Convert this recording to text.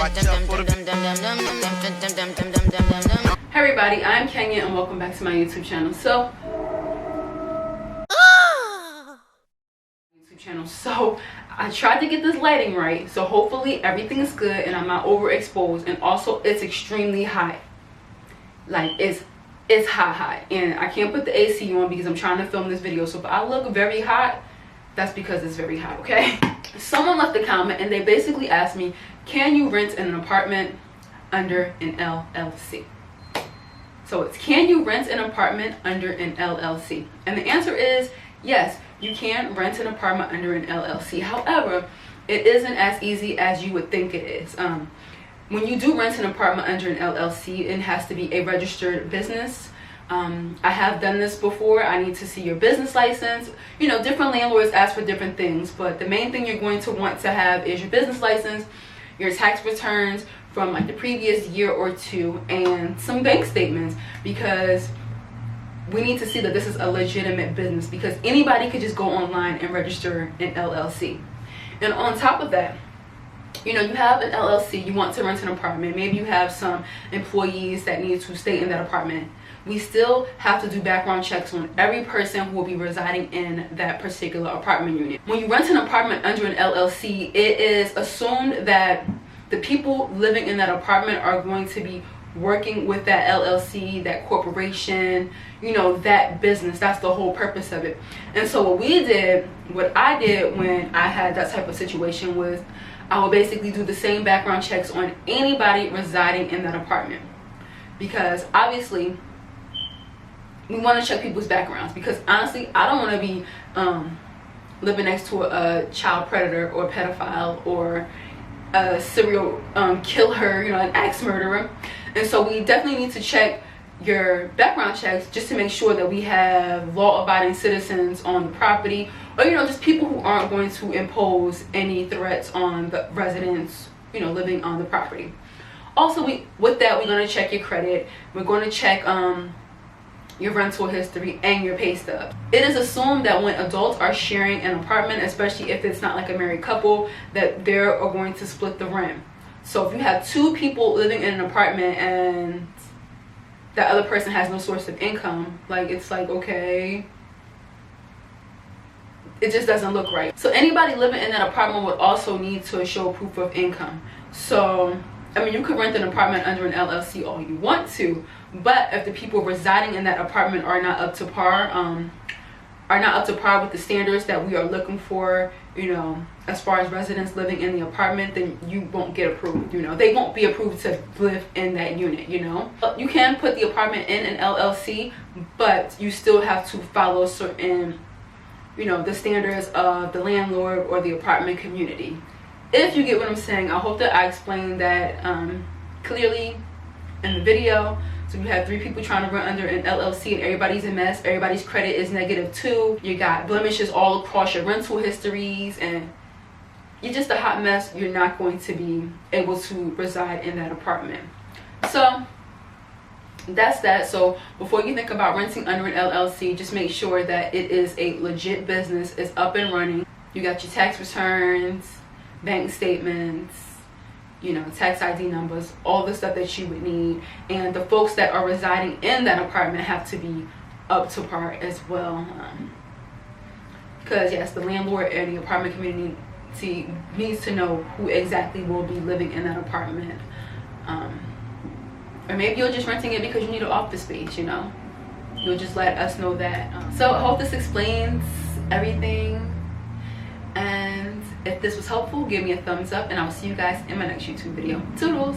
Hey everybody, I'm Kenya and welcome back to my YouTube channel. So I tried to get this lighting right, so hopefully everything is good and I'm not overexposed, and also it's extremely hot. Like it's hot, and I can't put the AC on because I'm trying to film this video. So if I look very hot, that's because it's very hot, okay? Someone left a comment and they basically asked me, can you rent in an apartment under an LLC? So it's, can you rent an apartment under an LLC? And the answer is yes, you can rent an apartment under an LLC. However, it isn't as easy as you would think it is. When you do rent an apartment under an LLC, it has to be a registered business. I have done this before. I need to see your business license. You know, different landlords ask for different things, but the main thing you're going to want to have is your business license, your tax returns from like the previous year or two, and some bank statements, because we need to see that this is a legitimate business, because anybody could just go online and register an LLC. And on top of that, you know, you have an LLC, you want to rent an apartment, maybe you have some employees that need to stay in that apartment. We still have to do background checks on every person who will be residing in that particular apartment unit. When you rent an apartment under an LLC, it is assumed that the people living in that apartment are going to be working with that LLC, that corporation, you know, that business. That's the whole purpose of it. And so what I did when I had that type of situation was I would basically do the same background checks on anybody residing in that apartment, because obviously we want to check people's backgrounds, because honestly I don't want to be living next to a child predator or pedophile or a serial killer, you know, an axe murderer. And so we definitely need to check your background checks just to make sure that we have law-abiding citizens on the property, or, you know, just people who aren't going to impose any threats on the residents, you know, living on the property. Also, with that, we're going to check your credit. We're going to check your rental history and your pay stub. It is assumed that when adults are sharing an apartment, especially if it's not like a married couple, that they are going to split the rent. So if you have two people living in an apartment and the other person has no source of income, like, it's like, okay, it just doesn't look right. So anybody living in that apartment would also need to show proof of income. So I mean, you could rent an apartment under an LLC all you want to, but if the people residing in that apartment are not up to par, with the standards that we are looking for, you know, as far as residents living in the apartment, then you won't get approved. You know, they won't be approved to live in that unit. You know, you can put the apartment in an LLC, but you still have to follow certain, you know, the standards of the landlord or the apartment community. If you get what I'm saying, I hope that I explained that clearly in the video. So you have three people trying to rent under an LLC and everybody's a mess. Everybody's credit is -2. You got blemishes all across your rental histories, and you're just a hot mess. You're not going to be able to reside in that apartment. So that's that. So before you think about renting under an LLC, just make sure that it is a legit business. It's up and running. You got your tax returns, bank statements, you know, tax ID numbers, all the stuff that you would need. And the folks that are residing in that apartment have to be up to par as well. Because yes, the landlord and the apartment community needs to know who exactly will be living in that apartment. Or maybe you're just renting it because you need an office space, you know. You'll just let us know that. So I hope this explains everything. And if this was helpful, give me a thumbs up, and I will see you guys in my next YouTube video. Toodles!